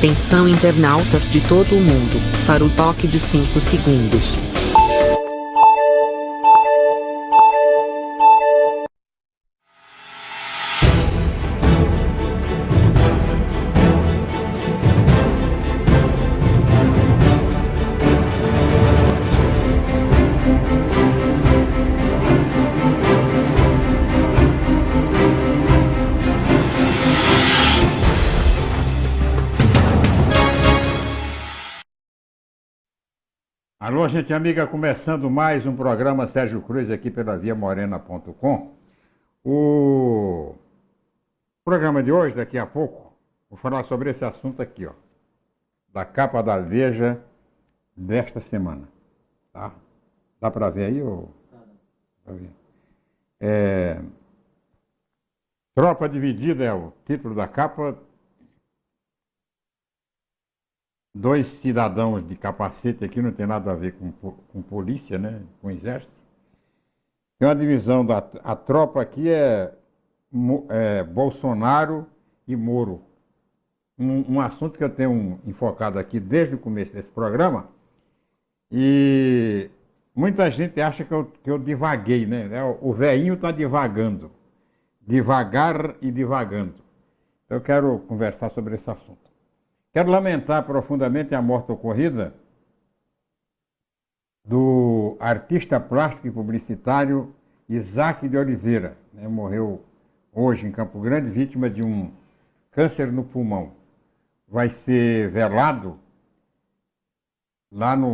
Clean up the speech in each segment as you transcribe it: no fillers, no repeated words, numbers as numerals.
Atenção internautas de todo o mundo, para o toque de 5 segundos. Alô, gente amiga, começando mais um programa Sérgio Cruz aqui pela viamorena.com. O programa de hoje, daqui a pouco, vou falar sobre esse assunto aqui, ó, da capa da Veja desta semana, tá? Dá para ver aí? Ou... Pra ver. Tropa Dividida é o título da capa. Dois cidadãos de capacete aqui, não tem nada a ver com polícia, né? Com exército. Tem uma divisão a tropa aqui é Bolsonaro e Moro. Um assunto que eu tenho enfocado aqui desde o começo desse programa. E muita gente acha que eu divaguei, né? O velhinho está divagando. Devagar e divagando. Eu quero conversar sobre esse assunto. Quero lamentar profundamente a morte ocorrida do artista plástico e publicitário Isaac de Oliveira. Morreu hoje em Campo Grande, vítima de um câncer no pulmão. Vai ser velado lá no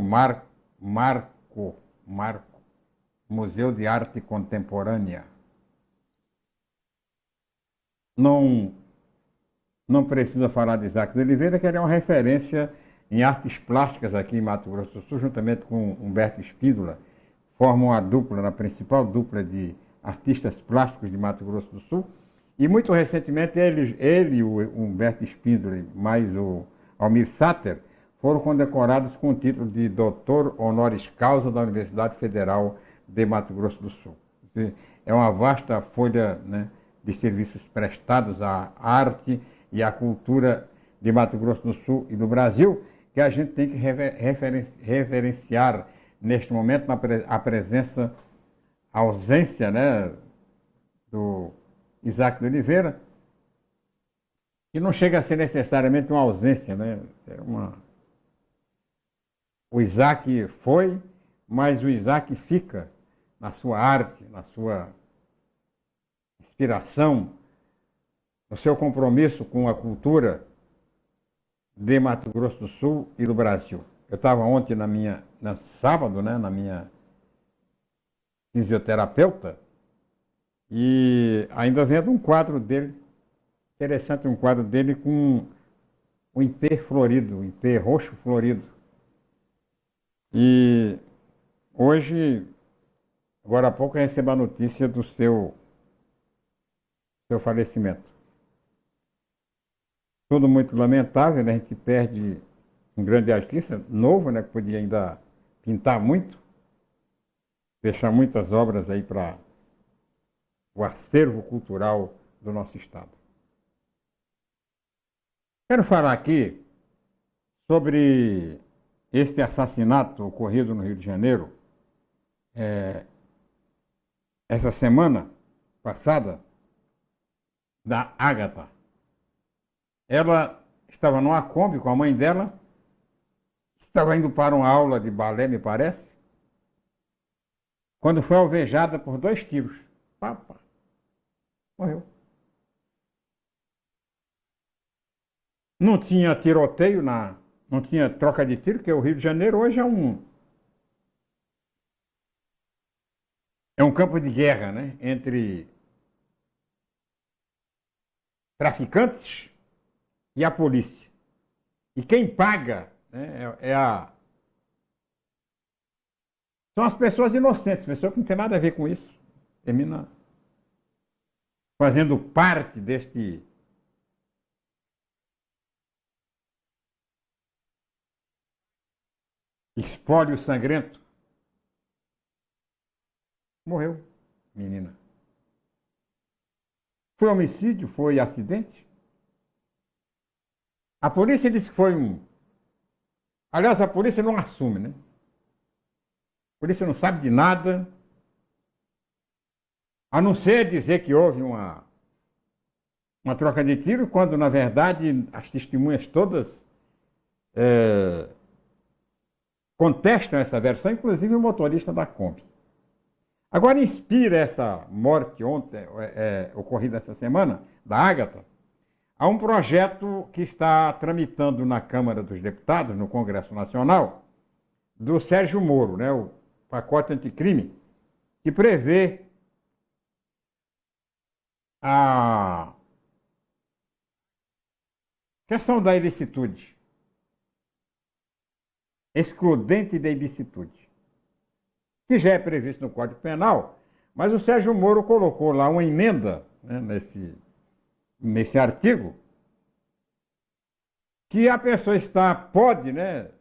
Marco, Museu de Arte Contemporânea. Não precisa falar de Isaac de Oliveira, que ele é uma referência em artes plásticas aqui em Mato Grosso do Sul, juntamente com Humberto Espíndola, formam uma dupla, a principal dupla de artistas plásticos de Mato Grosso do Sul. E muito recentemente ele o Humberto Espíndola, mais o Almir Sater, foram condecorados com o título de doutor honoris causa da Universidade Federal de Mato Grosso do Sul. É uma vasta folha, né, de serviços prestados à arte e à cultura de Mato Grosso do Sul e do Brasil, que a gente tem que reverenciar neste momento a presença, a ausência, né, do Isaac de Oliveira, que não chega a ser necessariamente uma ausência, né? O Isaac foi, mas o Isaac fica na sua arte, na sua inspiração, no seu compromisso com a cultura de Mato Grosso do Sul e do Brasil. Eu estava ontem no sábado, né, na minha fisioterapeuta, e ainda vendo um quadro dele, interessante, um quadro dele com um ipê florido, um ipê roxo florido. E hoje, agora há pouco, eu recebi a notícia do seu falecimento. Tudo muito lamentável, né? A gente perde um grande artista, novo, né? Que podia ainda pintar muito, deixar muitas obras aí para o acervo cultural do nosso estado. Quero falar aqui sobre este assassinato ocorrido no Rio de Janeiro, essa semana passada, da Ágata. Ela estava numa Kombi com a mãe dela, estava indo para uma aula de balé, me parece, quando foi alvejada por 2 tiros. Papa, morreu. Não tinha tiroteio, não tinha troca de tiro, porque o Rio de Janeiro hoje é um campo de guerra, né, entre traficantes e a polícia. E quem paga, né, são as pessoas inocentes, pessoas que não têm nada a ver com isso. Termina fazendo parte deste espólio sangrento. Morreu, menina. Foi homicídio? Foi acidente? A polícia disse que foi um... Aliás, a polícia não assume, né? A polícia não sabe de nada, a não ser dizer que houve uma troca de tiro, quando, na verdade, as testemunhas todas contestam essa versão, inclusive o motorista da Kombi. Agora, inspira essa morte ontem, ocorrida essa semana, da Ágata, a um projeto que está tramitando na Câmara dos Deputados, no Congresso Nacional, do Sérgio Moro, né, o pacote anticrime, que prevê a questão da ilicitude, excludente da ilicitude, que já é previsto no Código Penal, mas o Sérgio Moro colocou lá uma emenda, né, nesse artigo, que a pessoa pode, né,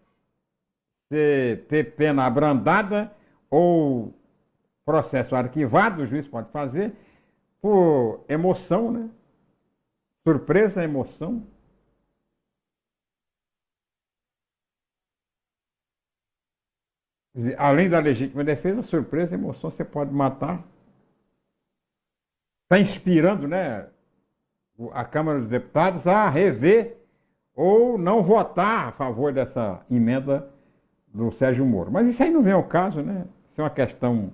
ter pena abrandada ou processo arquivado, o juiz pode fazer, por emoção, né? Surpresa, emoção. Além da legítima defesa, surpresa, emoção, você pode matar. Está inspirando, né, a Câmara dos Deputados a rever ou não votar a favor dessa emenda do Sérgio Moro. Mas isso aí não vem ao caso, né? Isso é uma questão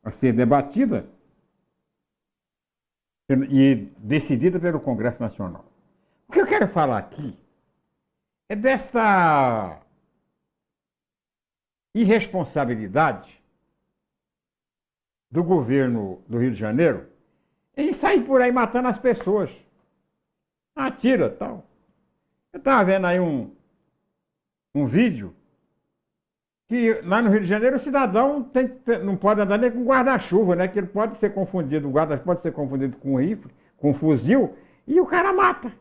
a ser debatida e decidida pelo Congresso Nacional. O que eu quero falar aqui é desta irresponsabilidade do governo do Rio de Janeiro em sair por aí matando as pessoas. Atira, tal. Eu estava vendo aí um vídeo que lá no Rio de Janeiro o cidadão não pode andar nem com guarda-chuva, né? Que ele pode ser confundido, o guarda pode ser confundido com um rifle, com um fuzil, e o cara mata.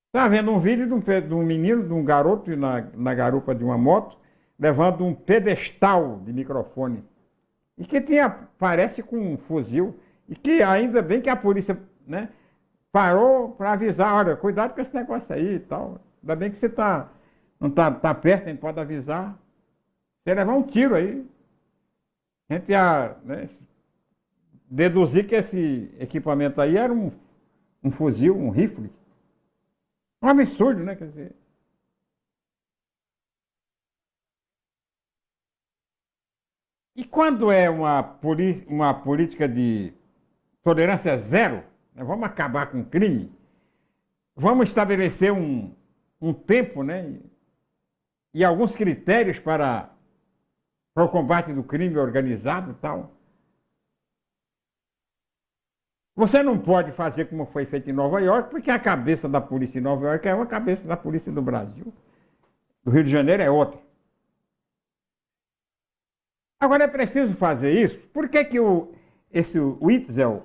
Estava vendo um vídeo de um menino, de um garoto na garupa de uma moto, levando um pedestal de microfone. E que parece com um fuzil. E que ainda bem que a polícia, né, parou para avisar, olha, cuidado com esse negócio aí e tal. Ainda bem que você não está perto, a gente pode avisar. Você levar um tiro aí. A gente ia, né, deduzir que esse equipamento aí era um fuzil, um rifle. Um absurdo, né? Quer dizer. E quando é uma política de tolerância zero, né, vamos acabar com o crime, vamos estabelecer um tempo, né, e alguns critérios para o combate do crime organizado e tal. Você não pode fazer como foi feito em Nova York, porque a cabeça da polícia em Nova York é uma cabeça da polícia do Brasil. Do Rio de Janeiro é outra. Agora é preciso fazer isso. Por que esse Witzel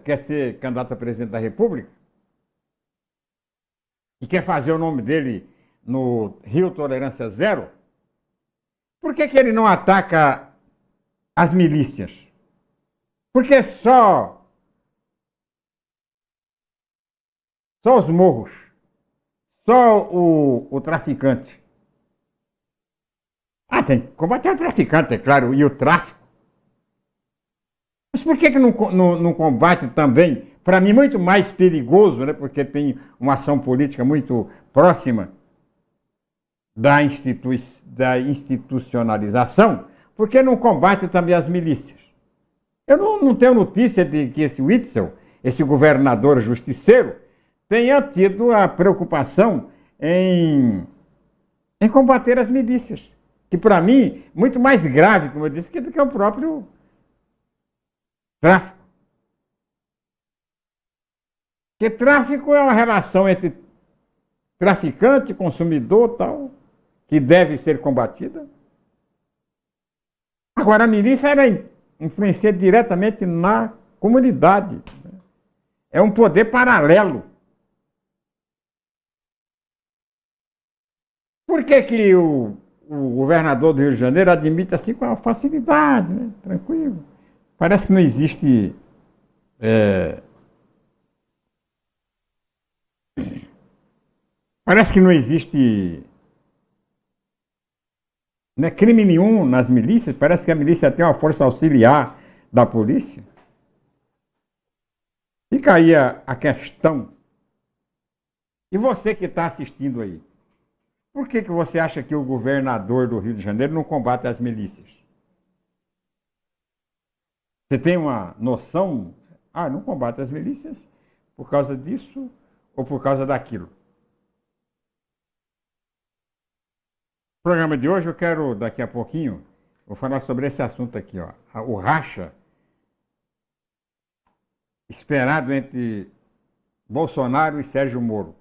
quer ser candidato a presidente da República? E quer fazer o nome dele no Rio Tolerância Zero? Por que ele não ataca as milícias? Porque só os morros, só o traficante. Tem que combater o traficante, é claro, e o tráfico. Mas por que não combate também, para mim, muito mais perigoso, né, porque tem uma ação política muito próxima da institucionalização, por que não combate também as milícias? Eu não tenho notícia de que esse Witzel, esse governador justiceiro, tenha tido a preocupação em combater as milícias. Que, para mim, muito mais grave, como eu disse, do que o próprio tráfico. Porque tráfico é uma relação entre traficante, consumidor, tal, que deve ser combatida. Agora, a milícia ela influencia diretamente na comunidade. É um poder paralelo. Por que o governador do Rio de Janeiro admite assim com facilidade, né? Tranquilo? Parece que não existe Parece que não existe, né, crime nenhum nas milícias, parece que a milícia tem uma força auxiliar da polícia. Fica aí a questão. E você que está assistindo aí, por que você acha que o governador do Rio de Janeiro não combate as milícias? Você tem uma noção? Ah, não combate as milícias por causa disso ou por causa daquilo. No programa de hoje eu quero, daqui a pouquinho, vou falar sobre esse assunto aqui, ó. O racha esperado entre Bolsonaro e Sérgio Moro.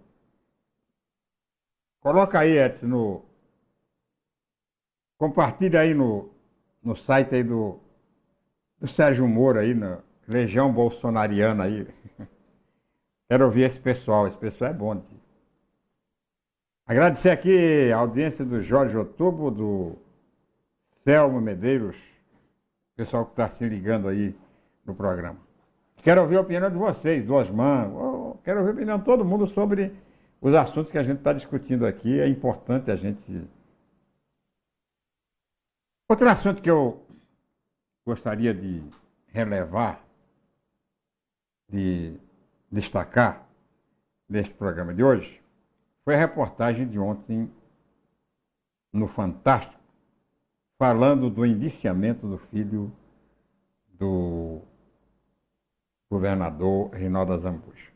Coloca aí, Edson, compartilha aí no site aí do Sérgio Moro aí, na Legião Bolsonariana aí. Quero ouvir esse pessoal é bom. Agradecer aqui a audiência do Jorge Outubro, do Selmo Medeiros, pessoal que está se ligando aí no programa. Quero ouvir a opinião de vocês, do Osman, quero ouvir a opinião de todo mundo sobre os assuntos que a gente está discutindo aqui. É importante a gente... Outro assunto que eu gostaria de relevar, de destacar neste programa de hoje, foi a reportagem de ontem no Fantástico, falando do indiciamento do filho do governador Reinaldo Azambuja.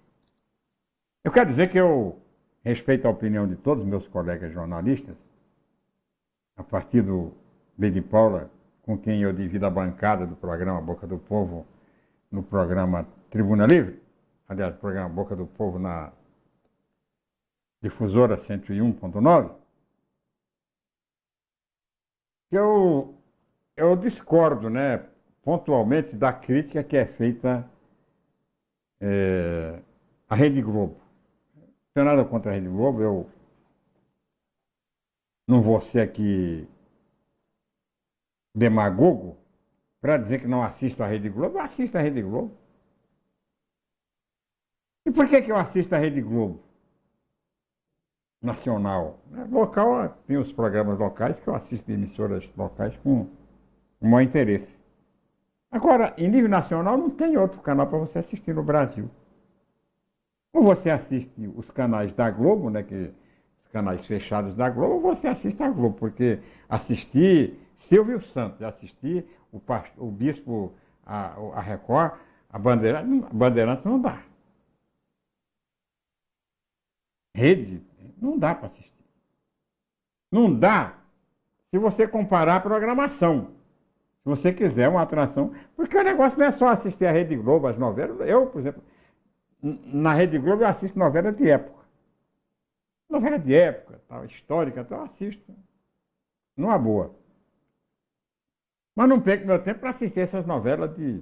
Eu quero dizer que eu respeito a opinião de todos os meus colegas jornalistas, a partir do Bedi Paula, com quem eu divido a bancada do programa Boca do Povo no programa Tribuna Livre, aliás, o programa Boca do Povo na Difusora 101.9, que eu discordo, né, pontualmente da crítica que é feita à Rede Globo. Não tenho nada contra a Rede Globo, eu não vou ser aqui demagogo para dizer que não assisto a Rede Globo. Eu assisto a Rede Globo. E por que eu assisto a Rede Globo? Nacional. Local, tem os programas locais que eu assisto de emissoras locais com o maior interesse. Agora, em nível nacional, não tem outro canal para você assistir no Brasil. Ou você assiste os canais da Globo, né, os canais fechados da Globo, ou você assiste a Globo, porque assistir Silvio Santos, assistir o Bispo, a Record, a Bandeirantes não dá. Rede, não dá para assistir. Não dá se você comparar a programação. Se você quiser uma atração. Porque o negócio não é só assistir a Rede Globo, as novelas. Eu, por exemplo, na Rede Globo eu assisto novela de época. Novela de época, tal, histórica, tal, eu assisto. Numa boa. Mas não perco meu tempo para assistir essas novelas de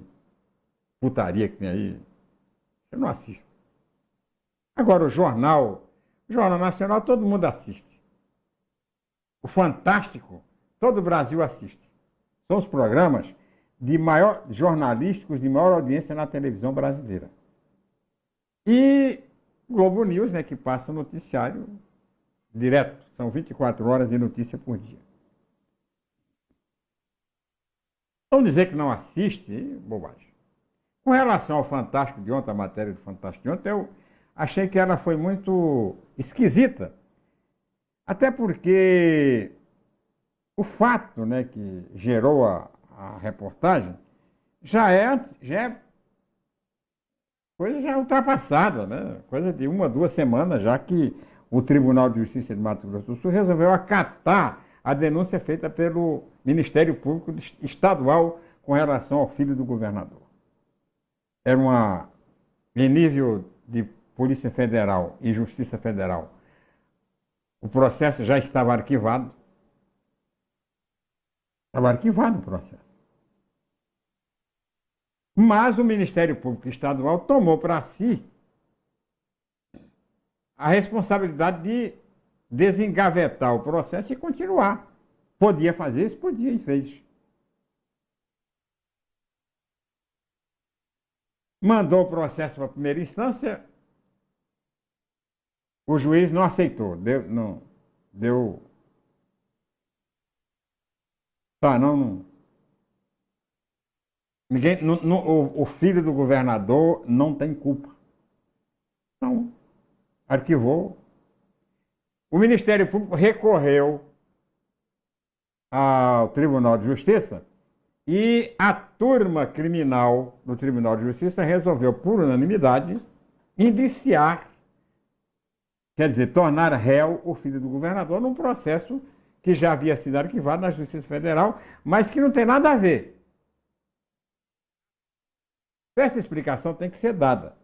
putaria que tem aí. Eu não assisto. Agora, o Jornal Nacional, todo mundo assiste. O Fantástico, todo o Brasil assiste. São os programas jornalísticos de maior audiência na televisão brasileira. E Globo News, né, que passa o noticiário direto. São 24 horas de notícia por dia. Vamos dizer que não assiste, bobagem. Com relação ao Fantástico de ontem, a matéria do Fantástico de ontem, eu achei que ela foi muito esquisita. Até porque o fato, né, que gerou a reportagem já é coisa já ultrapassada, né? Coisa de 1 a 2 semanas, já que o Tribunal de Justiça de Mato Grosso do Sul resolveu acatar a denúncia feita pelo Ministério Público Estadual com relação ao filho do governador. Era em nível de Polícia Federal e Justiça Federal. O processo já estava arquivado. Estava arquivado o processo. Mas o Ministério Público Estadual tomou para si a responsabilidade de desengavetar o processo e continuar. Podia fazer isso? Podia, e fez. Mandou o processo para a primeira instância. O juiz não aceitou, deu, não, deu, tá, não, ninguém, o filho do governador não tem culpa. Então, arquivou. O Ministério Público recorreu ao Tribunal de Justiça e a turma criminal do Tribunal de Justiça resolveu, por unanimidade, indiciar, quer dizer, tornar réu o filho do governador num processo que já havia sido arquivado na Justiça Federal, mas que não tem nada a ver. Essa explicação tem que ser dada.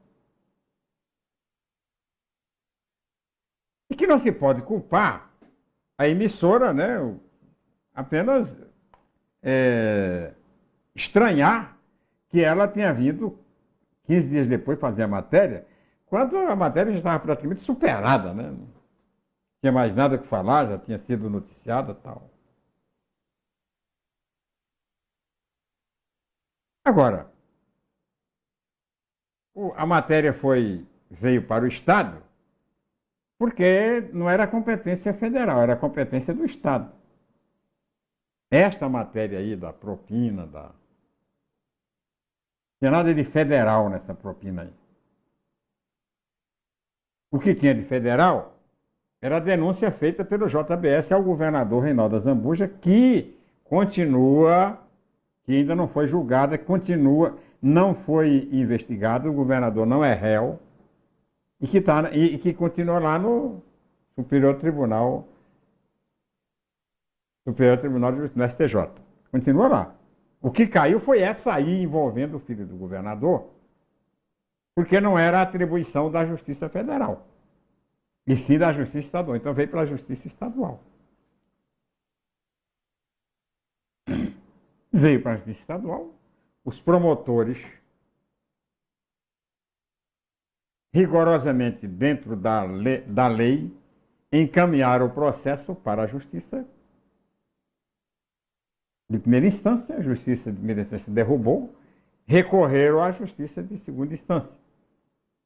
E que não se pode culpar a emissora, né, apenas estranhar que ela tenha vindo 15 dias depois fazer a matéria, quando a matéria já estava praticamente superada, né? Não tinha mais nada o que falar, já tinha sido noticiada e tal. Agora, a matéria veio para o Estado porque não era competência federal, era competência do Estado. Esta matéria aí da propina, não tinha nada de federal nessa propina aí. O que tinha de federal era a denúncia feita pelo JBS ao governador Reinaldo Azambuja, que continua, que ainda não foi julgada, continua, não foi investigado, o governador não é réu, e que continua lá no Superior Tribunal de Justiça, no STJ. Continua lá. O que caiu foi essa aí envolvendo o filho do governador, porque não era atribuição da Justiça Federal, e sim da Justiça Estadual. Então veio pela Justiça Estadual. Veio para a Justiça Estadual, os promotores, rigorosamente dentro da lei, encaminharam o processo para a Justiça de primeira instância, a Justiça de primeira instância derrubou, recorreram à Justiça de segunda instância.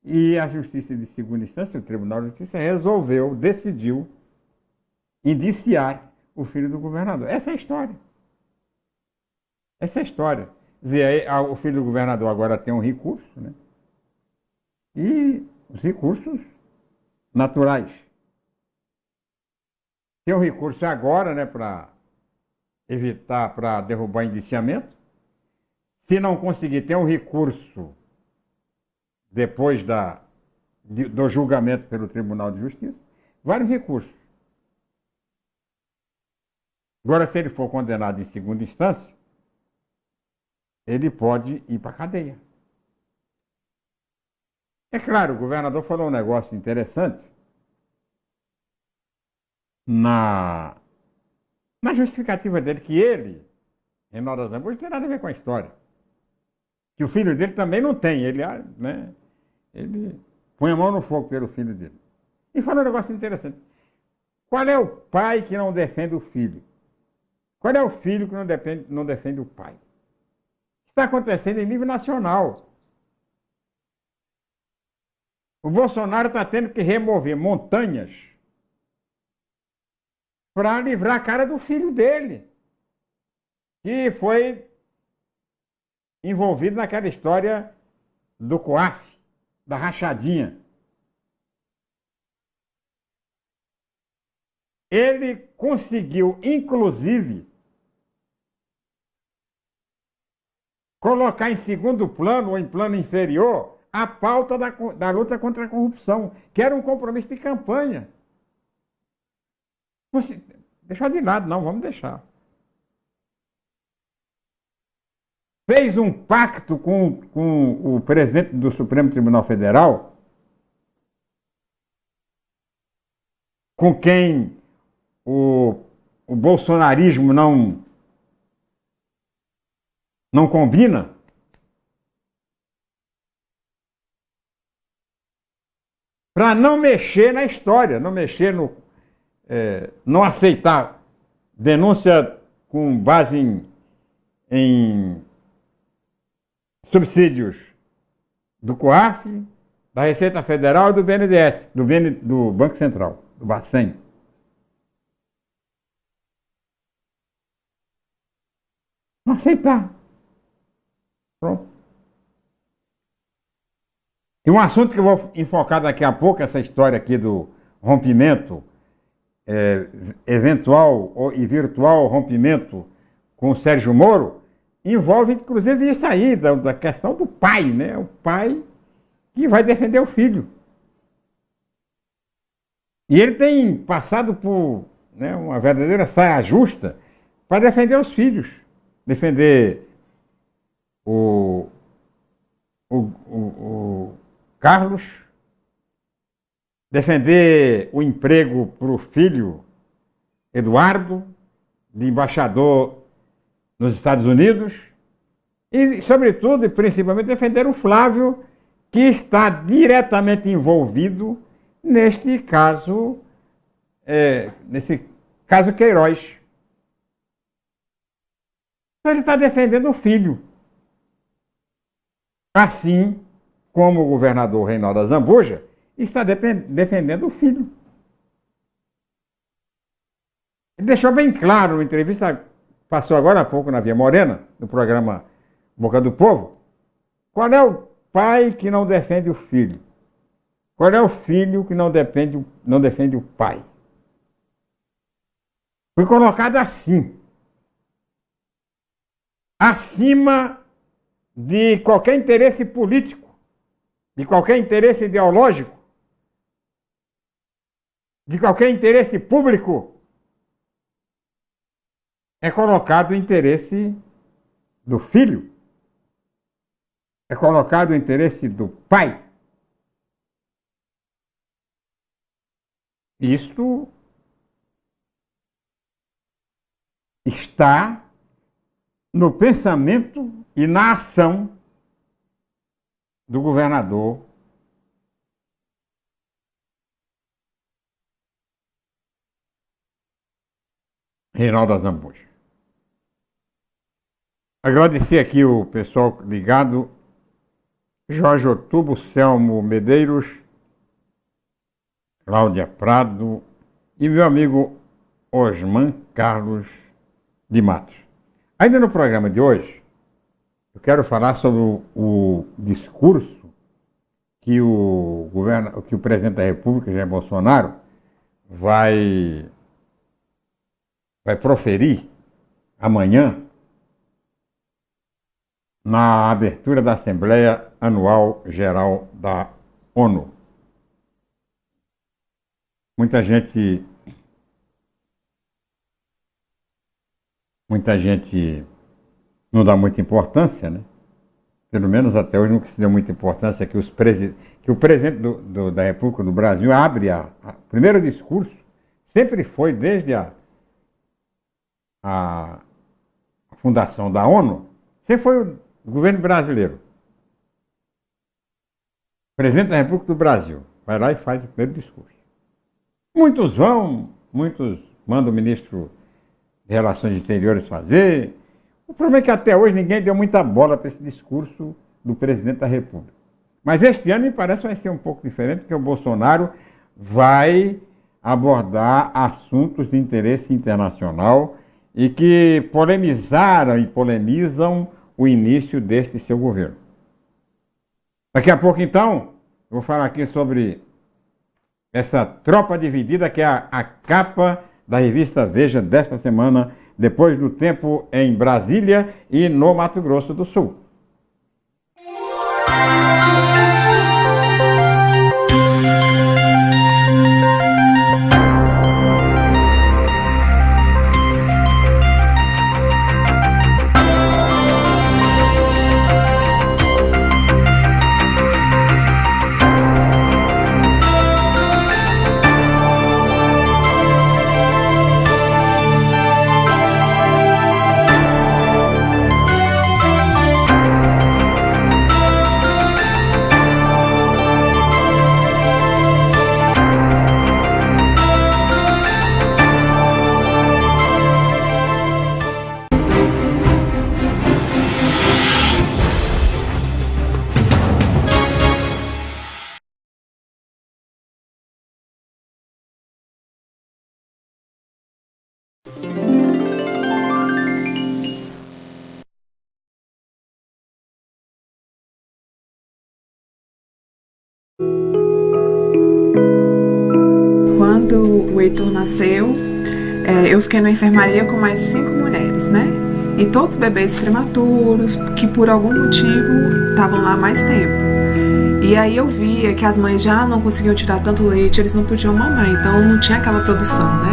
E a Justiça de segunda instância, o Tribunal de Justiça, decidiu indiciar o filho do governador. Essa é a história. Essa é a história. Quer dizer, o filho do governador agora tem um recurso, né? E os recursos naturais. Tem um recurso agora, né, para evitar, para derrubar indiciamento. Se não conseguir, tem um recurso depois do julgamento pelo Tribunal de Justiça. Vários recursos. Agora, se ele for condenado em segunda instância, ele pode ir para a cadeia. É claro, o governador falou um negócio interessante na justificativa dele, que ele, Reinaldo Azambuja, não tem nada a ver com a história. Que o filho dele também não tem. Ele põe a mão no fogo pelo filho dele. E falou um negócio interessante. Qual é o pai que não defende o filho? Qual é o filho que não defende o pai? Está acontecendo em nível nacional. O Bolsonaro está tendo que remover montanhas para livrar a cara do filho dele, que foi envolvido naquela história do COAF, da rachadinha. Ele conseguiu, inclusive, colocar em segundo plano ou em plano inferior a pauta da luta contra a corrupção, que era um compromisso de campanha. Deixar de lado, não, vamos deixar. Fez um pacto com o presidente do Supremo Tribunal Federal, com quem o bolsonarismo não combina. Para não mexer na história, não mexer não aceitar denúncia com base em subsídios do COAF, da Receita Federal e do BNDES, do Banco Central, do Bacen. Não aceitar. Pronto. E um assunto que eu vou enfocar daqui a pouco, essa história aqui do rompimento, eventual e virtual rompimento com o Sérgio Moro, envolve inclusive isso aí, da questão do pai, né? O pai que vai defender o filho. E ele tem passado por, né, uma verdadeira saia justa para defender os filhos. Defender o Carlos, defender o emprego para o filho Eduardo, de embaixador nos Estados Unidos, e, sobretudo e principalmente, defender o Flávio, que está diretamente envolvido nesse caso Queiroz. Então, ele está defendendo o filho. Assim como o governador Reinaldo Azambuja está defendendo o filho. Ele deixou bem claro numa entrevista, passou agora há pouco na Via Morena, no programa Boca do Povo, qual é o pai que não defende o filho? Qual é o filho que não defende o pai? Foi colocado assim, acima de qualquer interesse político, de qualquer interesse ideológico, de qualquer interesse público, é colocado o interesse do filho, é colocado o interesse do pai. Isto está no pensamento e na ação do governador Reinaldo Azambuja. Agradecer aqui o pessoal ligado, Jorge Otubo, Selmo Medeiros, Cláudia Prado e meu amigo Osman Carlos de Matos. Ainda no programa de hoje, eu quero falar sobre o discurso que o presidente da República, Jair Bolsonaro, vai proferir amanhã na abertura da Assembleia Anual Geral da ONU. Muita gente não dá muita importância, né? Pelo menos até hoje não se deu muita importância que o presidente da República do Brasil abre o primeiro discurso, sempre foi desde a fundação da ONU, sempre foi o governo brasileiro. O presidente da República do Brasil vai lá e faz o primeiro discurso. Muitos mandam o ministro de Relações Exteriores fazer. O problema é que até hoje ninguém deu muita bola para esse discurso do presidente da República. Mas este ano me parece que vai ser um pouco diferente, porque o Bolsonaro vai abordar assuntos de interesse internacional e que polemizaram e polemizam o início deste seu governo. Daqui a pouco, então, eu vou falar aqui sobre essa tropa dividida, que é a capa da revista Veja desta semana, depois do tempo em Brasília e no Mato Grosso do Sul. quando o Heitor nasceu, eu fiquei na enfermaria com mais 5 mulheres, né? E todos bebês prematuros, que por algum motivo estavam lá há mais tempo. E aí eu via que as mães já não conseguiam tirar tanto leite, eles não podiam mamar, então não tinha aquela produção, né?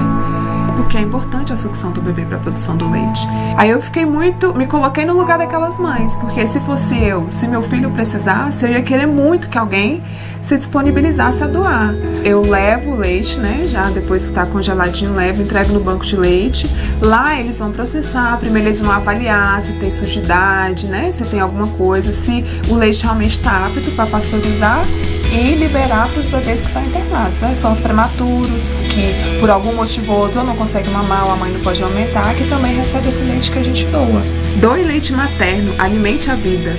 Porque é importante a sucção do bebê para a produção do leite. Aí eu me coloquei no lugar daquelas mães, porque se fosse eu, se meu filho precisasse, eu ia querer muito que alguém se disponibilizasse a doar. Eu levo o leite, né, já depois que está congeladinho, levo, entrego no banco de leite. Lá eles vão processar, primeiro eles vão avaliar se tem sujidade, né, se tem alguma coisa, se o leite realmente está apto para pasteurizar e liberar para os bebês que estão internados, né? São os prematuros, que por algum motivo ou outro não conseguem mamar ou a mãe não pode aumentar, que também recebe esse leite que a gente doa. Doe leite materno, alimente a vida.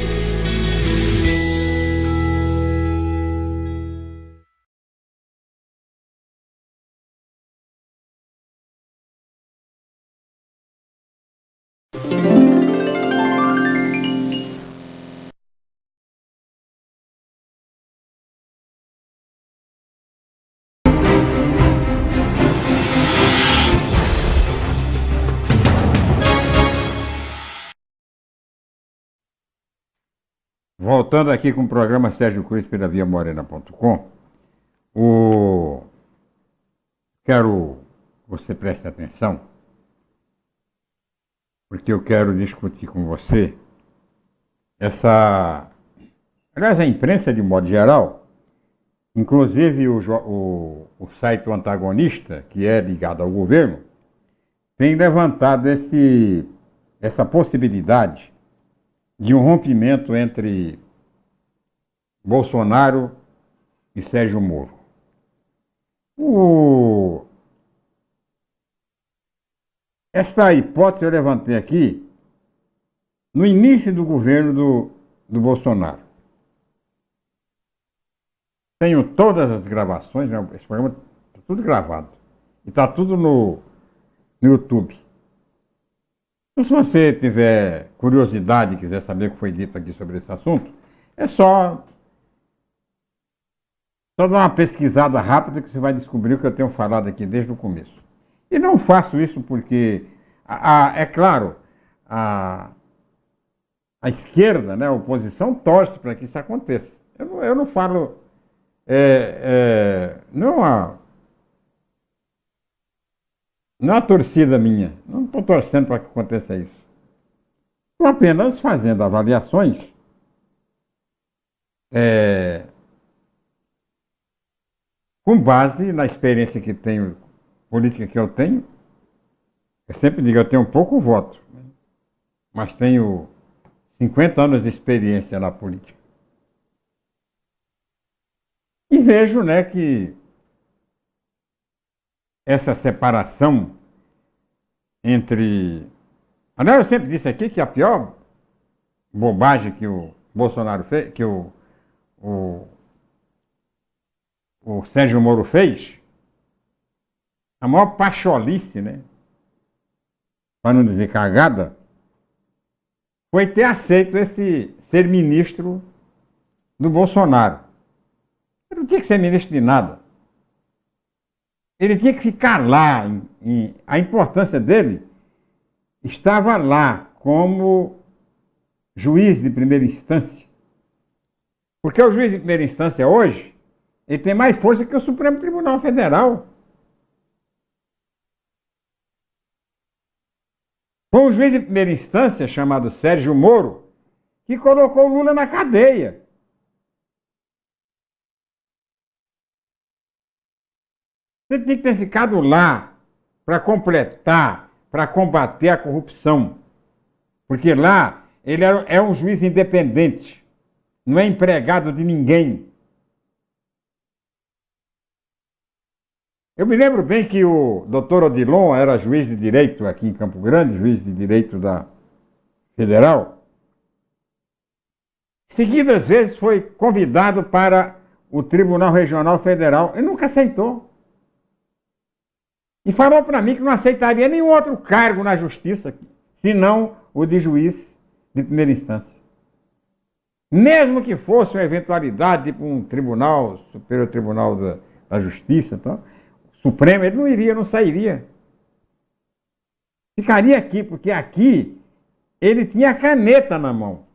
Voltando aqui com o programa Sérgio Cruz pela viamorena.com, quero que você preste atenção, porque eu quero discutir com você aliás, a imprensa de modo geral, inclusive o site O Antagonista, que é ligado ao governo, tem levantado essa possibilidade de um rompimento entre Bolsonaro e Sérgio Moro. Esta hipótese eu levantei aqui no início do governo do Bolsonaro. Tenho todas as gravações, né? Esse programa está tudo gravado. E está tudo no YouTube. Então, se você tiver curiosidade e quiser saber o que foi dito aqui sobre esse assunto, é só dar uma pesquisada rápida que você vai descobrir o que eu tenho falado aqui desde o começo. E não faço isso porque, é claro, a esquerda, né, a oposição, torce para que isso aconteça. Eu não falo... não é uma torcida minha. Não estou torcendo para que aconteça isso. Estou apenas fazendo avaliações com base na experiência que tenho, política que eu tenho. Eu sempre digo, eu tenho pouco voto, né? Mas tenho 50 anos de experiência na política. E vejo, né, que essa separação entre... Aliás, eu sempre disse aqui que a pior bobagem que o Bolsonaro fez, que o Sérgio Moro fez, a maior pacholice, né, para não dizer cagada, foi ter aceito ser ministro do Bolsonaro. Ele não tinha que ser ministro de nada. Ele tinha que ficar lá. A importância dele estava lá como juiz de primeira instância. Porque o juiz de primeira instância hoje, ele tem mais força que o Supremo Tribunal Federal. Foi um juiz de primeira instância, chamado Sérgio Moro, que colocou o Lula na cadeia. Você tinha que ter ficado lá para completar, para combater a corrupção. Porque lá ele é um juiz independente, não é empregado de ninguém. Eu me lembro bem que o doutor Odilon era juiz de direito aqui em Campo Grande, juiz de direito da Federal. Seguidas vezes foi convidado para o Tribunal Regional Federal e nunca aceitou. E falou para mim que não aceitaria nenhum outro cargo na justiça, senão o de juiz de primeira instância. Mesmo que fosse uma eventualidade, tipo um tribunal, Superior Tribunal da Justiça, então, Supremo, ele não iria, não sairia. Ficaria aqui, porque aqui ele tinha a caneta na mão.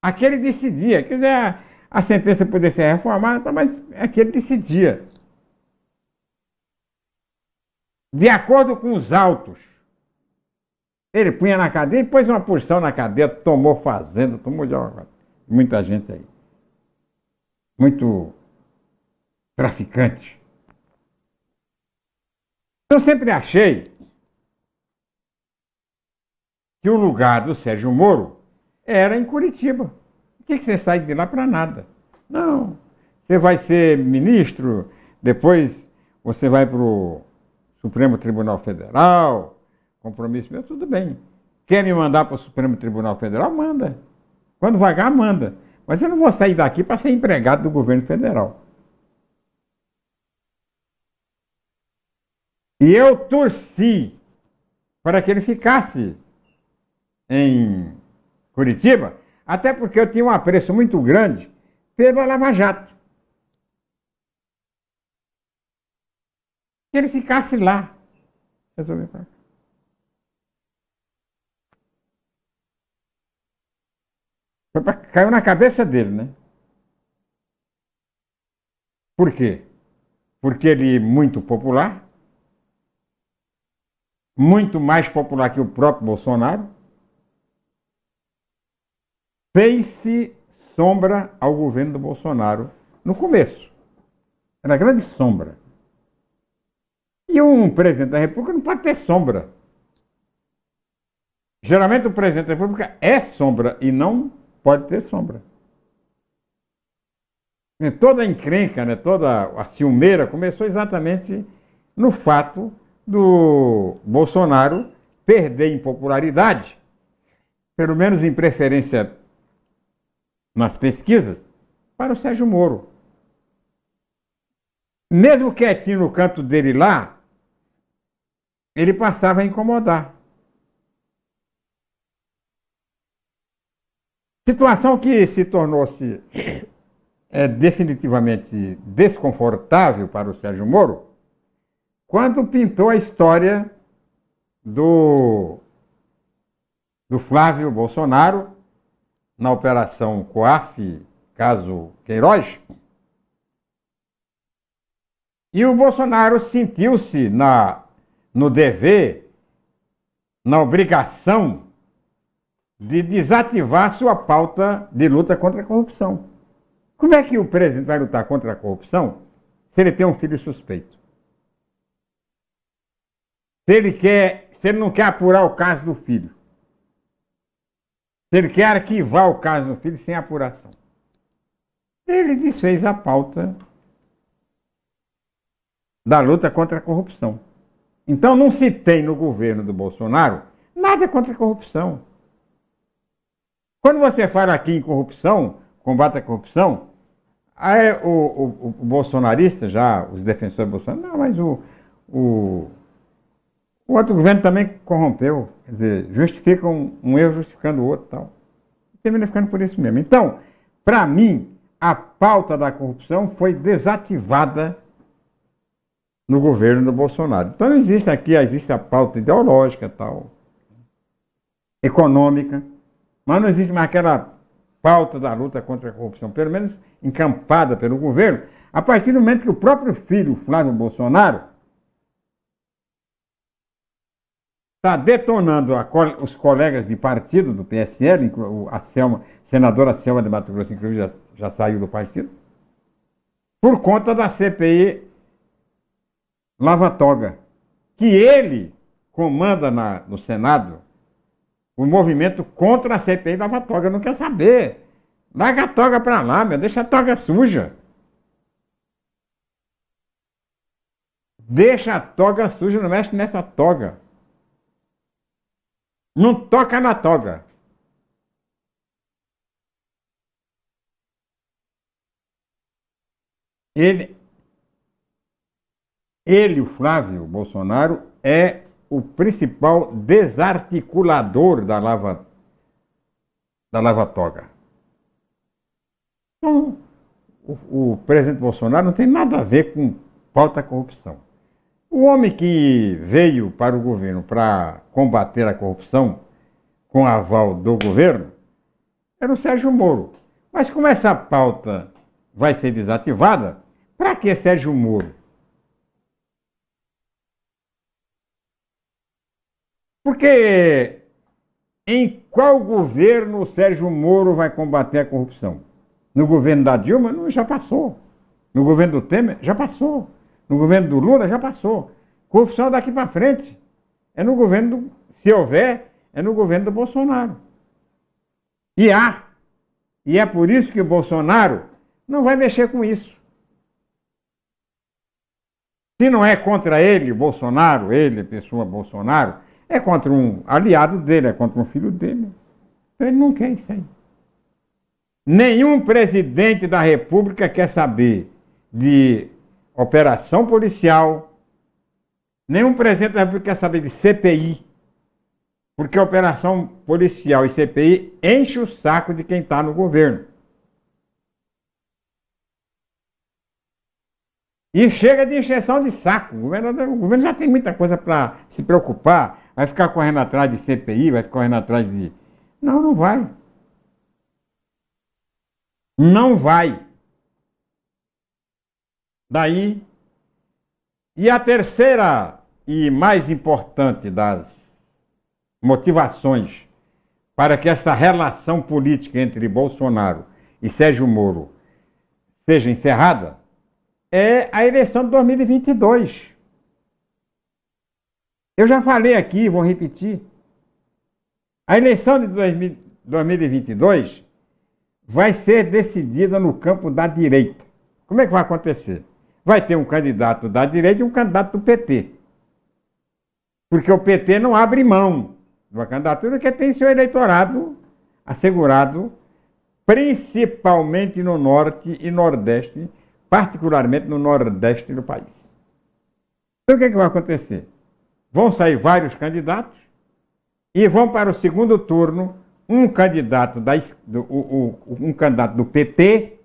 Aqui ele decidia. Quer dizer, a sentença poderia ser reformada, mas aqui ele decidia. De acordo com os autos, ele punha na cadeia e pôs uma porção na cadeia, tomou fazenda, tomou de muita gente aí. Muito traficante. Eu sempre achei que o lugar do Sérgio Moro era em Curitiba. Por que você sai de lá para nada? Não. Você vai ser ministro, depois você vai para o Supremo Tribunal Federal, compromisso meu, tudo bem. Quer me mandar para o Supremo Tribunal Federal? Manda. Quando vagar, manda. Mas eu não vou sair daqui para ser empregado do governo federal. E eu torci para que ele ficasse em Curitiba, até porque eu tinha um apreço muito grande pela Lava Jato. Que ele ficasse lá. Resolvi para cá. Caiu na cabeça dele, né? Por quê? Porque ele é muito popular, muito mais popular que o próprio Bolsonaro, fez-se sombra ao governo do Bolsonaro no começo. Era grande sombra. E um presidente da República não pode ter sombra. Geralmente o presidente da República é sombra e não pode ter sombra. E toda a encrenca, né, toda a ciumeira começou exatamente no fato do Bolsonaro perder em popularidade, pelo menos em preferência nas pesquisas, para o Sérgio Moro. Mesmo quietinho no canto dele lá, ele passava a incomodar. Situação que se tornou-se definitivamente desconfortável para o Sérgio Moro quando pintou a história do Flávio Bolsonaro na Operação Coaf, caso Queiroz. E o Bolsonaro sentiu-se no dever, na obrigação de desativar sua pauta de luta contra a corrupção. Como é que o presidente vai lutar contra a corrupção se ele tem um filho suspeito? Se ele não quer apurar o caso do filho. Se ele quer arquivar o caso do filho sem apuração. Ele desfez a pauta da luta contra a corrupção. Então não se tem no governo do Bolsonaro nada contra a corrupção. Quando você fala aqui em corrupção, combate à corrupção, aí o bolsonarista, já os defensores do Bolsonaro, não, mas o outro governo também corrompeu. Quer dizer, justifica um erro justificando o outro e tal. Termina ficando por isso mesmo. Então, para mim, a pauta da corrupção foi desativada no governo do Bolsonaro. Então existe a pauta ideológica, tal, econômica, mas não existe mais aquela pauta da luta contra a corrupção, pelo menos encampada pelo governo, a partir do momento que o próprio filho, Flávio Bolsonaro, está detonando os colegas de partido do PSL, a senadora Selma de Mato Grosso, inclusive, já saiu do partido, por conta da CPI Lava Toga, que ele comanda no Senado o movimento contra a CPI Lava Toga. Não quer saber. Larga a toga para lá, deixa a toga suja. Deixa a toga suja, não mexe nessa toga. Não toca na toga. Ele, o Flávio Bolsonaro, é o principal desarticulador da Lava Toga. Então, o presidente Bolsonaro não tem nada a ver com pauta a corrupção. O homem que veio para o governo para combater a corrupção, com aval do governo, era o Sérgio Moro. Mas como essa pauta vai ser desativada, para que Sérgio Moro? Porque em qual governo o Sérgio Moro vai combater a corrupção? No governo da Dilma? Não, já passou. No governo do Temer? Já passou. No governo do Lula? Já passou. Corrupção é daqui para frente. É no governo, se houver, é no governo do Bolsonaro. E há. E é por isso que o Bolsonaro não vai mexer com isso. Se não é contra ele, Bolsonaro, ele, pessoa Bolsonaro, é contra um aliado dele, é contra um filho dele. Então ele não quer isso aí. Nenhum presidente da República quer saber de operação policial, nenhum presidente da República quer saber de CPI, porque operação policial e CPI enche o saco de quem está no governo. E chega de encheção de saco. O governo já tem muita coisa para se preocupar, vai ficar correndo atrás de CPI, vai ficar correndo atrás de... Não, não vai. Não vai. Daí, e a terceira e mais importante das motivações para que essa relação política entre Bolsonaro e Sérgio Moro seja encerrada é a eleição de 2022. Eu já falei aqui, vou repetir. A eleição de 2022 vai ser decidida no campo da direita. Como é que vai acontecer? Vai ter um candidato da direita e um candidato do PT. Porque o PT não abre mão de uma candidatura que tem seu eleitorado assegurado, principalmente no norte e nordeste, particularmente no nordeste do país. Então o que é que vai acontecer? Vão sair vários candidatos e vão para o segundo turno um candidato do PT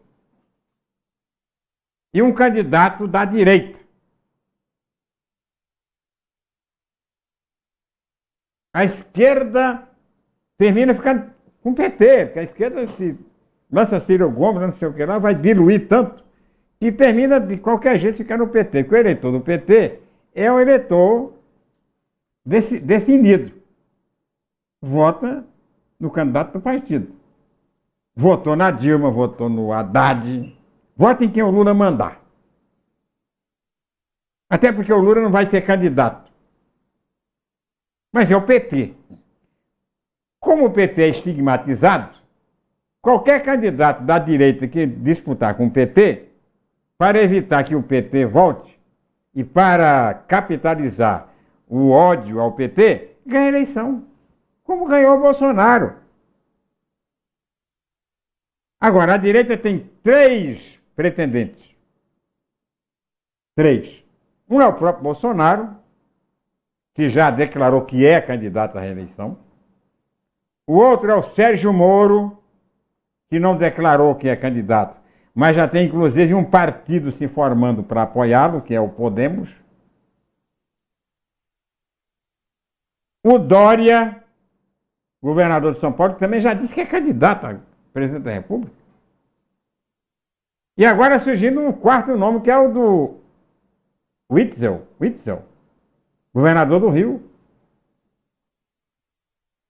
e um candidato da direita. A esquerda termina ficando com o PT, porque a esquerda se lança Ciro Gomes, não sei o que lá, vai diluir tanto, que termina de qualquer jeito ficar no PT. Porque o eleitor do PT é um eleitor definido. Vota no candidato do partido. Votou na Dilma, votou no Haddad. Vota em quem o Lula mandar. Até porque o Lula não vai ser candidato. Mas é o PT. Como o PT é estigmatizado, qualquer candidato da direita que disputar com o PT, para evitar que o PT volte e para capitalizar o ódio ao PT, ganha eleição. Como ganhou o Bolsonaro. Agora, a direita tem 3 pretendentes. 3. Um é o próprio Bolsonaro, que já declarou que é candidato à reeleição. O outro é o Sérgio Moro, que não declarou que é candidato, mas já tem inclusive um partido se formando para apoiá-lo, que é o Podemos. O Dória, governador de São Paulo, que também já disse que é candidato a presidente da República. E agora surgindo um quarto nome, que é o do Witzel, governador do Rio.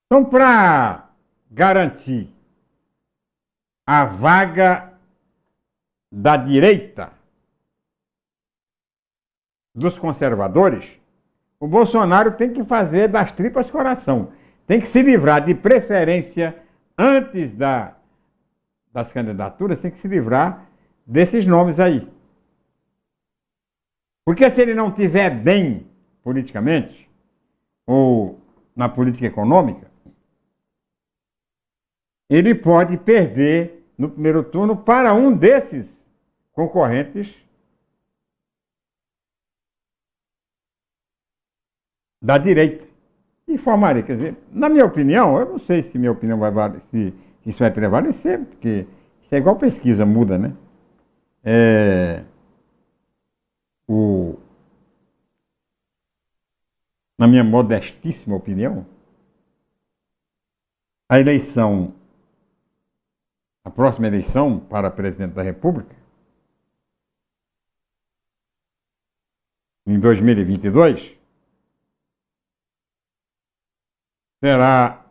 Então, para garantir a vaga da direita dos conservadores, o Bolsonaro tem que fazer das tripas coração. Tem que se livrar de preferência antes das candidaturas, tem que se livrar desses nomes aí. Porque se ele não estiver bem politicamente, ou na política econômica, ele pode perder no primeiro turno para um desses concorrentes da direita. E formaria, quer dizer, na minha opinião, eu não sei se minha opinião se isso vai prevalecer, porque isso é igual pesquisa, muda, né? O na minha modestíssima opinião, a próxima eleição para presidente da República, em 2022, será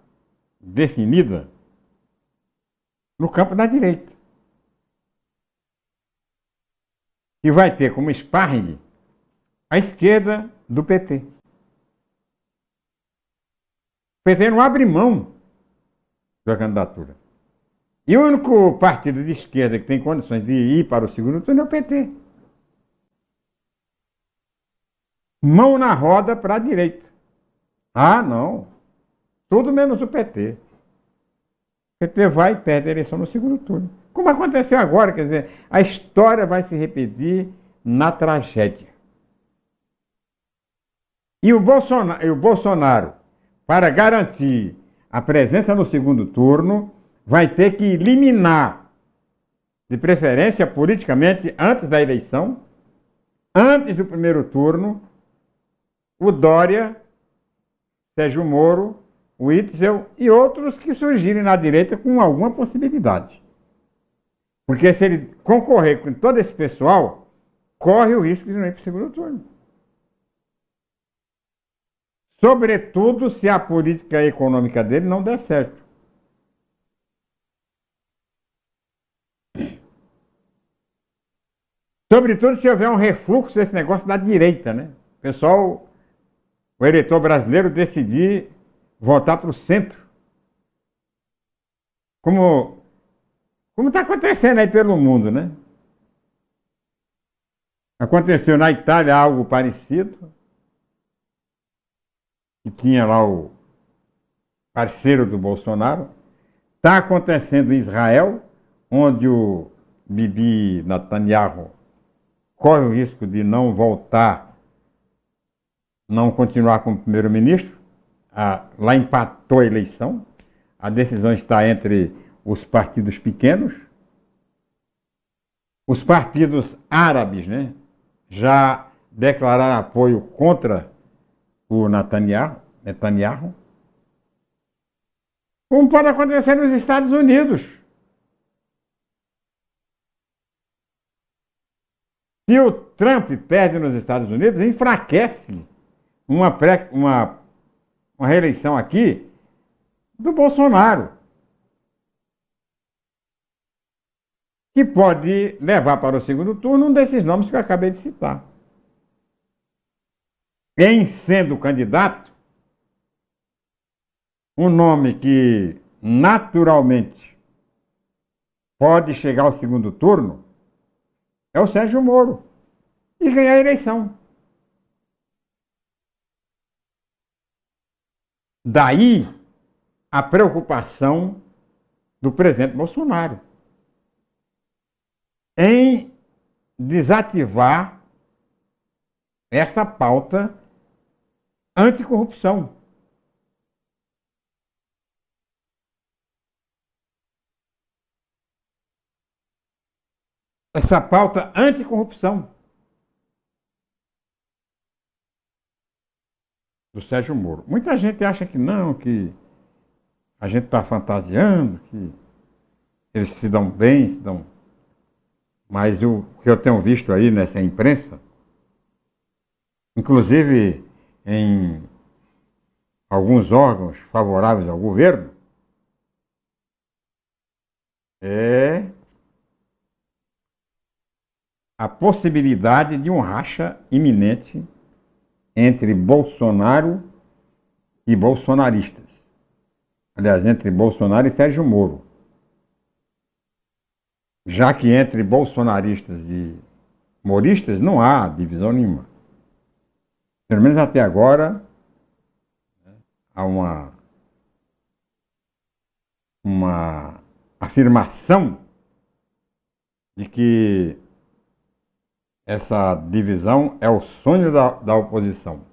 definida no campo da direita. E vai ter como sparring a esquerda do PT. O PT não abre mão da candidatura. E o único partido de esquerda que tem condições de ir para o segundo turno é o PT. Mão na roda para a direita. Ah, não. Tudo menos o PT. O PT vai e perde a eleição no segundo turno. Como aconteceu agora, quer dizer, a história vai se repetir na tragédia. E o Bolsonaro, para garantir a presença no segundo turno, vai ter que eliminar, de preferência politicamente, antes da eleição, antes do primeiro turno, o Dória, Sérgio Moro, o Witzel e outros que surgirem na direita com alguma possibilidade. Porque se ele concorrer com todo esse pessoal, corre o risco de não ir para o segundo turno. Sobretudo se a política econômica dele não der certo. Sobretudo se houver um refluxo desse negócio da direita, né? O pessoal, o eleitor brasileiro decidir voltar para o centro. Como está acontecendo aí pelo mundo, né? Aconteceu na Itália algo parecido. Que tinha lá o parceiro do Bolsonaro. Está acontecendo em Israel, onde o Bibi Netanyahu corre o risco de não voltar, não continuar como primeiro-ministro. Lá empatou a eleição. A decisão está entre os partidos pequenos. Os partidos árabes, né, já declararam apoio contra o Netanyahu. Como pode acontecer nos Estados Unidos. Se o Trump perde nos Estados Unidos, enfraquece uma reeleição aqui do Bolsonaro, que pode levar para o segundo turno um desses nomes que eu acabei de citar. Em sendo candidato, um nome que naturalmente pode chegar ao segundo turno é o Sérgio Moro e ganhar a eleição. Daí a preocupação do presidente Bolsonaro em desativar essa pauta anticorrupção. Essa pauta anticorrupção do Sérgio Moro. Muita gente acha que não, que a gente está fantasiando, que eles se dão bem, se dão... Mas o que eu tenho visto aí nessa imprensa, inclusive em alguns órgãos favoráveis ao governo, é a possibilidade de um racha iminente entre Bolsonaro e bolsonaristas. Aliás, entre Bolsonaro e Sérgio Moro. Já que entre bolsonaristas e moristas não há divisão nenhuma. Pelo menos até agora, há uma afirmação de que essa divisão é o sonho da oposição.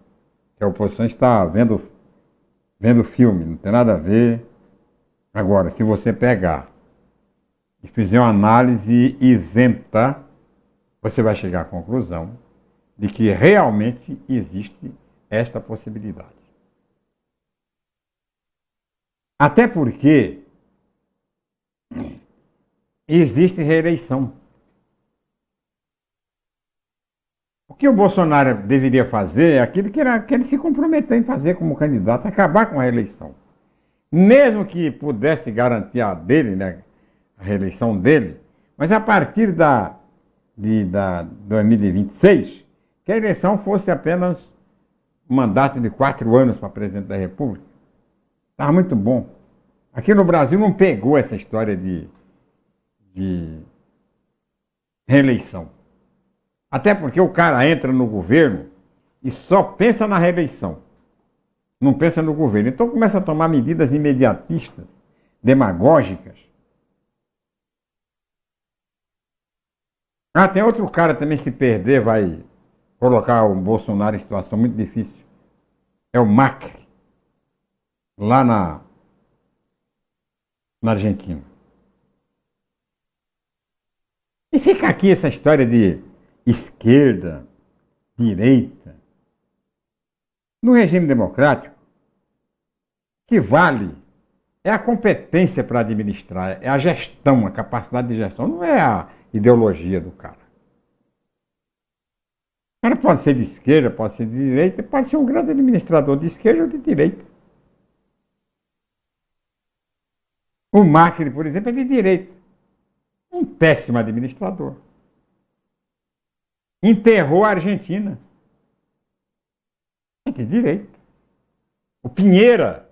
Que a oposição está vendo filme, não tem nada a ver. Agora, se você pegar e fizer uma análise isenta, você vai chegar à conclusão de que realmente existe esta possibilidade. Até porque existe reeleição. O que o Bolsonaro deveria fazer é aquilo que ele se comprometeu em fazer como candidato, acabar com a reeleição. Mesmo que pudesse garantir a dele, né, a reeleição dele, mas a partir de 2026, que a eleição fosse apenas um mandato de 4 anos para presidente da República. Estava muito bom. Aqui no Brasil não pegou essa história de reeleição. Até porque o cara entra no governo e só pensa na reeleição. Não pensa no governo. Então começa a tomar medidas imediatistas, demagógicas. Ah, tem outro cara também, se perder, vai colocar o Bolsonaro em situação muito difícil. É o Macri, lá na Argentina. E fica aqui essa história de esquerda, direita. No regime democrático, o que vale é a competência para administrar, é a gestão, a capacidade de gestão, não é a ideologia do cara. O cara pode ser de esquerda, pode ser de direita, pode ser um grande administrador de esquerda ou de direita. O Macri, por exemplo, é de direita. Um péssimo administrador. Enterrou a Argentina. É de direita. O Pinheira,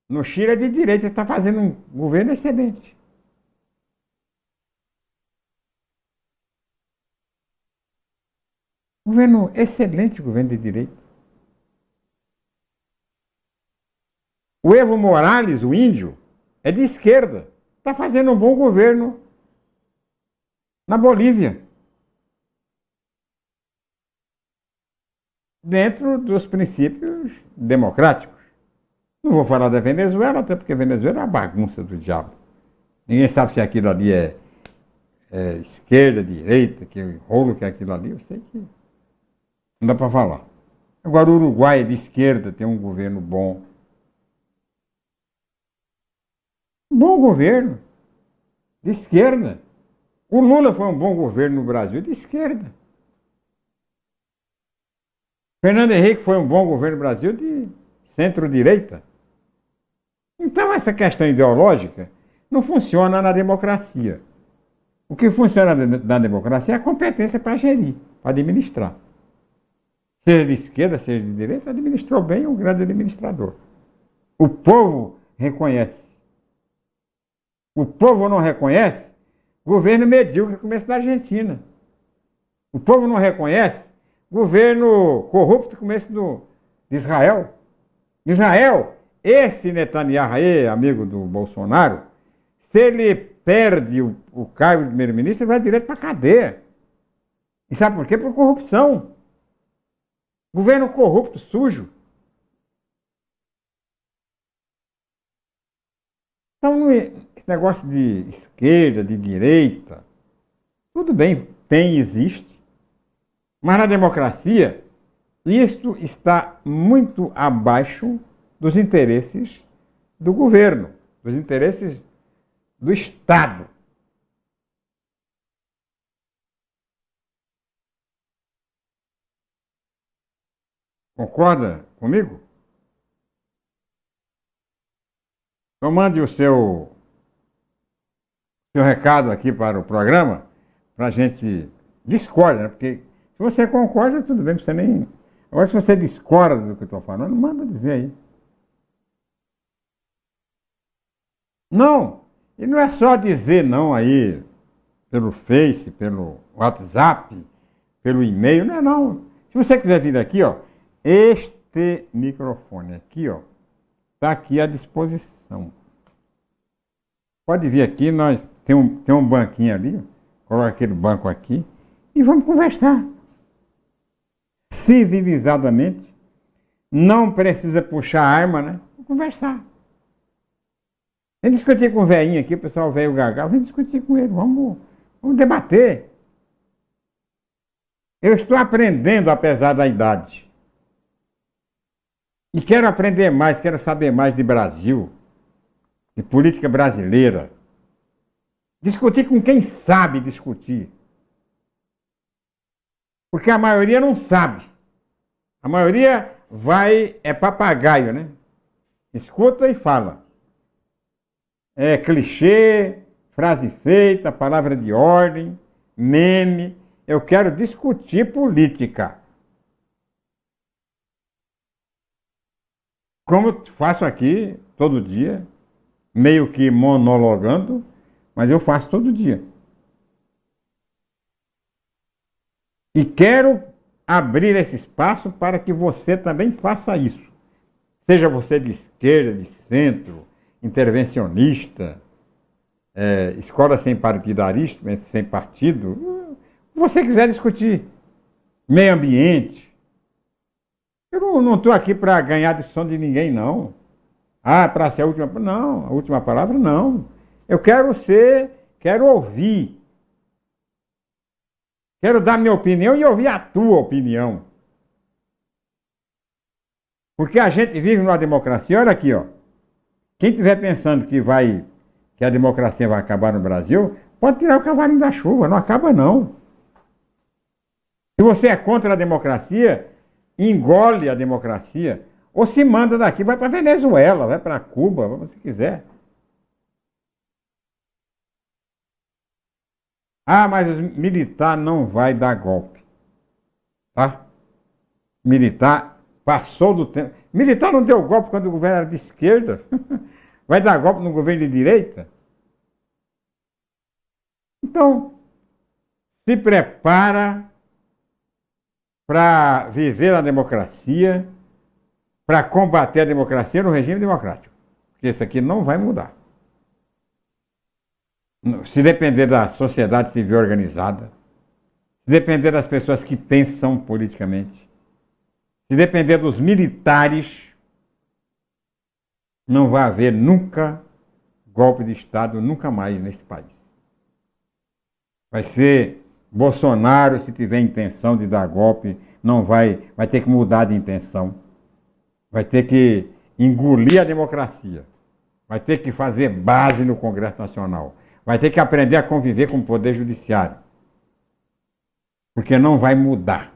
no Chile, é de direita. Ele está fazendo um governo excelente. Governo excelente, governo de direita. O Evo Morales, o índio, é de esquerda. Está fazendo um bom governo na Bolívia. Dentro dos princípios democráticos. Não vou falar da Venezuela, até porque a Venezuela é uma bagunça do diabo. Ninguém sabe se aquilo ali é esquerda, direita, que rolo que é aquilo ali. Eu sei que não dá para falar. Agora o Uruguai é de esquerda, tem um governo bom. Bom governo. De esquerda. O Lula foi um bom governo no Brasil, de esquerda. Fernando Henrique foi um bom governo no Brasil, de centro-direita. Então essa questão ideológica não funciona na democracia. O que funciona na democracia é a competência para gerir, para administrar. Seja de esquerda, seja de direita, administrou bem um grande administrador. O povo reconhece. O povo não reconhece governo medíocre começo da Argentina. O povo não reconhece governo corrupto começo de Israel. Israel, esse Netanyahu aí, amigo do Bolsonaro, se ele perde o cargo de primeiro-ministro, ele vai direto para a cadeia. E sabe por quê? Por corrupção. Governo corrupto, sujo. Então, esse negócio de esquerda, de direita, tudo bem, existe. Mas na democracia, isto está muito abaixo dos interesses do governo, dos interesses do Estado. Concorda comigo? Então mande o seu recado aqui para o programa, para a gente discordar, né? Porque se você concorda, tudo bem, você nem... Agora, se você discorda do que eu estou falando, manda dizer aí. Não, e não é só dizer não aí, pelo Face, pelo WhatsApp, pelo e-mail, não é não. Se você quiser vir aqui, ó, este microfone aqui, ó, está aqui à disposição. Pode vir aqui, nós tem um banquinho ali, ó, coloca aquele banco aqui e vamos conversar. Civilizadamente, não precisa puxar arma, né? Vamos conversar. Vem discutir com o velhinho aqui, o pessoal velho gagal, vem discutir com ele, vamos debater. Eu estou aprendendo apesar da idade. E quero aprender mais, quero saber mais de Brasil, de política brasileira. Discutir com quem sabe discutir. Porque a maioria não sabe. A maioria é papagaio, né? Escuta e fala. É clichê, frase feita, palavra de ordem, meme. Eu quero discutir política. Como eu faço aqui todo dia, meio que monologando, mas eu faço todo dia. E quero abrir esse espaço para que você também faça isso. Seja você de esquerda, de centro, intervencionista, escola sem partidarista, sem partido, se você quiser discutir meio ambiente. Eu não estou aqui para ganhar decisão de ninguém, não. Para ser a última. Não, a última palavra não. Eu quero ouvir. Quero dar minha opinião e ouvir a tua opinião. Porque a gente vive numa democracia, olha aqui, ó. Quem estiver pensando que a democracia vai acabar no Brasil, pode tirar o cavalinho da chuva, não acaba não. Se você é contra a democracia, engole a democracia, ou se manda daqui, vai para Venezuela, vai para Cuba, vai se quiser. Mas o militar não vai dar golpe. Tá? Militar passou do tempo. Militar não deu golpe quando o governo era de esquerda. Vai dar golpe no governo de direita? Então, se prepara para viver a democracia, para combater a democracia no regime democrático. Porque isso aqui não vai mudar. Se depender da sociedade civil organizada, se depender das pessoas que pensam politicamente, se depender dos militares, não vai haver nunca golpe de Estado, nunca mais nesse país. Vai ser Bolsonaro, se tiver intenção de dar golpe, vai ter que mudar de intenção. Vai ter que engolir a democracia. Vai ter que fazer base no Congresso Nacional. Vai ter que aprender a conviver com o Poder Judiciário. Porque não vai mudar.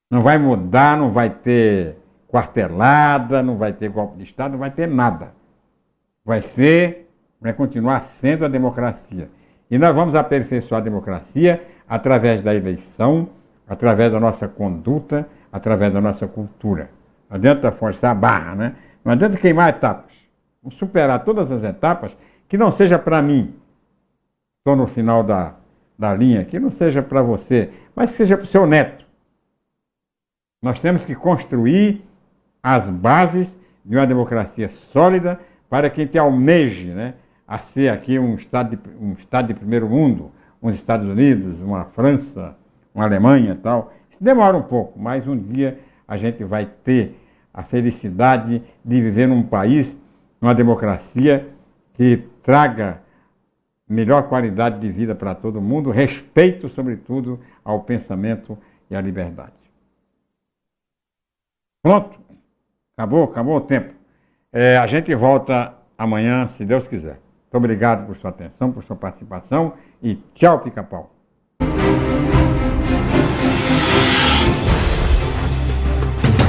Não vai mudar, não vai ter quartelada, não vai ter golpe de Estado, não vai ter nada. Vai continuar sendo a democracia. E nós vamos aperfeiçoar a democracia através da eleição, através da nossa conduta, através da nossa cultura. Não adianta forçar a barra, né? Não adianta queimar etapas. Vamos superar todas as etapas, que não seja para mim, estou no final da linha, que não seja para você, mas que seja para o seu neto. Nós temos que construir as bases de uma democracia sólida para que a gente almeje, né, a ser aqui um estado de primeiro mundo, uns Estados Unidos, uma França, uma Alemanha e tal. Isso demora um pouco, mas um dia a gente vai ter a felicidade de viver num país, numa democracia que traga melhor qualidade de vida para todo mundo, respeito, sobretudo, ao pensamento e à liberdade. Pronto? Acabou o tempo. A gente volta amanhã, se Deus quiser. Muito obrigado por sua atenção, por sua participação e tchau, Pica-Pau.